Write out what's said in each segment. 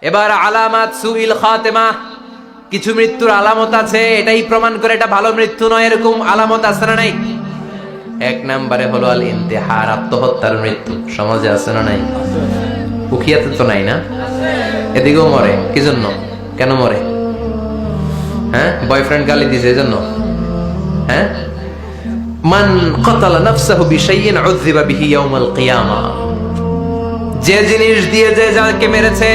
এবার আলামাত সুইল খাতেমা, কিছু মৃত্যুর আলামত আছে, এটাই প্রমাণ করে এটা ভালো মৃত্যু নয়, এরকম আলামত আছে না নাই? এক নম্বরে হলো আল ইন্তেহার, আত্মহত্যার মৃত্যু। সমাজে আছে না নাই? উখিয়াতে তো নাই না? এদিকেও মরে, কি জন্য? কেন মরে? হ্যাঁ, বয়ফ্রেন্ড গালি দিয়েছে এজন্য? হ্যাঁ, মান কাতালা নাফসাহু বিশাইইন উযযিবা বিহি ইয়াউমাল কিয়ামা, যে জিনিস দিয়ে যে যাকে মেরেছে,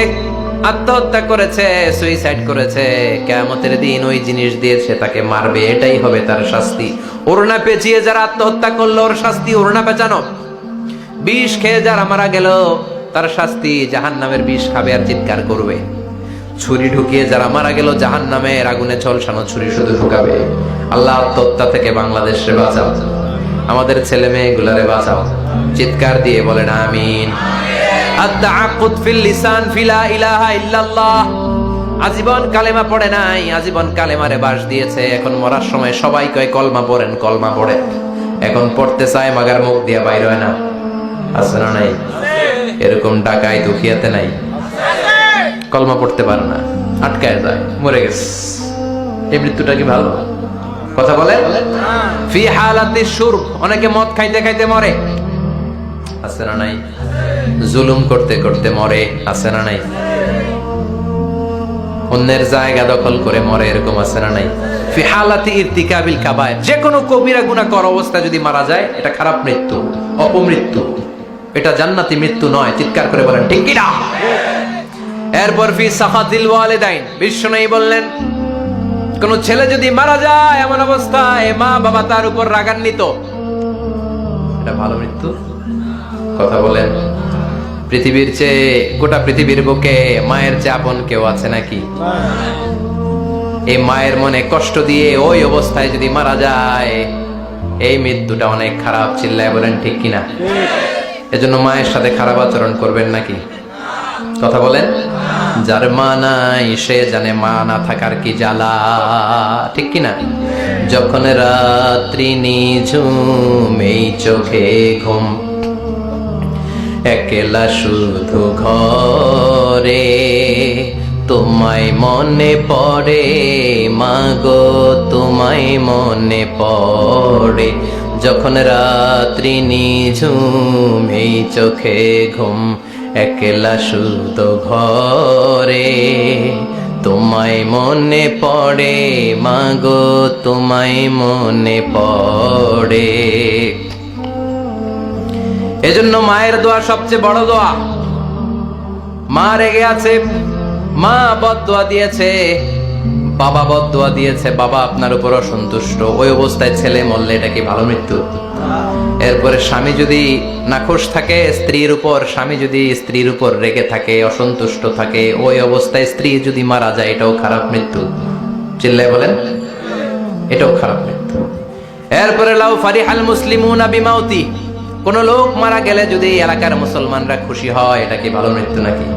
আত্মহত্যা করেছে, সুইসাইড করেছে, কিয়ামতের দিন ওই জিনিস দিয়ে সে তাকে মারবে, এটাই হবে তার শাস্তি। ওড়না পেঁচিয়ে যারা আত্মহত্যা করলো ওর শাস্তি ওড়না পেঁচানো। বিষ খেয়ে যারা মারা গেল তার শাস্তি জাহান্নামের বিষ খাবে আর চিৎকার করবে। ছুরি ঢুকিয়ে যারা মারা গেল জাহান্নামের আগুনে ঝলসানো ছুরি শুধু ঢুকাবে। আল্লাহ আত্মহত্যা থেকে বাংলাদেশে বাঁচাও, আমাদের ছেলে মেয়েগুলারে বাঁচাও। চিৎকার দিয়ে বলেন আমিন। আত-তাআক্কুদ ফিল লিসান ফিলা ইলাহা ইল্লাল্লাহ, আজীবন কালেমা পড়ে নাই, আজীবন কালেমারে বাস দিয়েছে, এখন মরার সময় সবাই কয় কলমা পড়েন, কলমা পড়েন, এখন পড়তে চায় মাগার মুখ দিয়া বাইর হয় না। আছে না নাই? এরকম ডাকাই দুখিয়াতে নাই? কলমা পড়তে পারে না, আটকায় যায়, মরে গেছে। এই মৃত্যুটা কি ভালো? কথা বলে। ফি হালাতি শুরব, অনেকে মদ খাইতে খাইতে মরে, আছে না নাই? জুলুম করতে করতে মরে, আছে না নাই? অন্যের জায়গা দখল করে মরে, এরকম আছে না নাই? ফি হালাতি ইরতিকাবিল কাবায়ের, যে কোনো কবিরা গুনাহ করা অবস্থায় যদি মারা যায় এটা খারাপ মৃত্যু, অপমৃত্যু, এটা জান্নাতি মৃত্যু নয়। চিৎকার করে বলেন ঠিক কি না? এরপর ফি সাখাতিল ওয়ালিদাইন, বিশ্বনবী বললেন কোন ছেলে যদি মারা যায় এমন অবস্থায় মা বাবা তার উপর রাগান্বিত, এটা ভালো মৃত্যু? কথা বলেন। পৃথিবীর চেয়ে, গোটা পৃথিবীর বুকে মায়ের চেয়ে আপন কেউ আছে নাকি? এই মায়ের মনে কষ্ট দিয়ে ওই অবস্থায় যদি মারা যায়, এই মৃত্যুটা অনেক খারাপ। চিল্লায় বলেন ঠিক কিনা? এজন্য মায়ের সাথে খারাপ আচরণ করবেন নাকি? কথা বলেন। যার মা নাই সে জানে মা না থাকার কি জ্বালা, ঠিক কিনা? যখন রাত্রি নিঝুম এই চোখে ঘুম, একলা শুধু ঘরে, তোমায় মনে পড়ে মাগো, তোমায় মনে পড়ে। যখন রাত্রি নিঝুম এই চোখে ঘুম, একলা শুধু ঘরে, তোমায় মনে পড়ে মাগো, তোমায় মনে পড়ে। এজন্য মায়ের দোয়া সবচেয়ে বড় দোয়া। মা রেগে আছে, মা বদদোয়া দিয়েছে, বাবা বদদোয়া দিয়েছে, বাবা আপনার উপর অসন্তুষ্ট, ওই অবস্থায় ছেলে মরলে এটা কি ভালো মৃত্যু? এরপরে স্বামী যদি নাখোশ থাকে স্ত্রীর উপর, স্বামী যদি স্ত্রীর উপর রেগে থাকে, অসন্তুষ্ট থাকে, ওই অবস্থায় স্ত্রী যদি মারা যায় এটাও খারাপ মৃত্যু। চিল্লায় বলেন, এটাও খারাপ মৃত্যু। এরপরে লাউ ফারিহাল মুসলিমুনা বিমাউতি, কোন লোক মারা গেলে যদি এলাকার মুসলমানরা খুশি হয়, এটা কি ভালো মৃত্যু নাকি?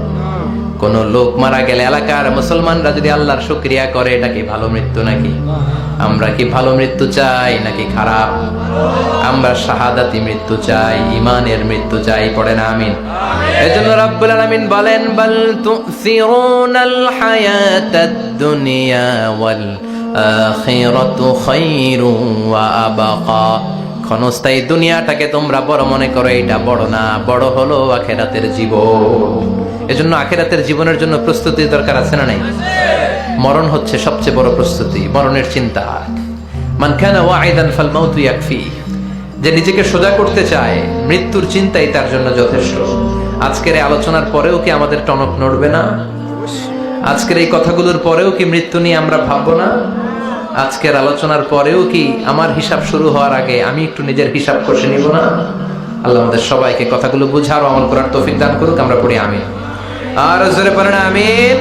কোন লোক মারা গেলে এলাকার মুসলমানরা যদি আল্লাহর শুকরিয়া করে, এটা কি ভালো মৃত্যু নাকি? আমরা কি ভালো মৃত্যু চাই নাকি খারাপ? আমরা শাহাদাতি মৃত্যু চাই, ঈমানের মৃত্যু চাই। পড়েন আমিন। এজন্য রব্বুল আলামিন বলেন বাল তুসিরুনাল হায়াতাদ দুনিয়া ওয়াল আখিরাতু খায়রুন ওয়া আবকা, ক্ষণস্থায়ী দুনিয়াটাকে তোমরা বড় মনে করো, এটা বড় না, বড় হলো আখিরাতের জীবন। এজন্য আখিরাতের জীবনের জন্য প্রস্তুতি দরকার, আছে না নাই? মরণ হচ্ছে সবচেয়ে বড় প্রস্তুতি, মরণের চিন্তা। মান কানা ওয়াইদান ফাল মাউতু ইয়াকফি, যে নিজেকে সোজা করতে চায় মৃত্যুর চিন্তাই তার জন্য যথেষ্ট। আজকের এই আলোচনার পরেও কি আমাদের টনক নড়বে না? আজকের এই কথাগুলোর পরেও কি মৃত্যু নিয়ে আমরা ভাববো না? আজকের আলোচনার পরেও কি আমার হিসাব শুরু হওয়ার আগে আমি একটু নিজের হিসাব কষে নিব না? আল্লাহ আমাদের সবাইকে কথাগুলো বুঝার ও আমল করার তৌফিক দান করুক। আমরা পড়ি আমিন। আর জোরে পড়েন আমিন।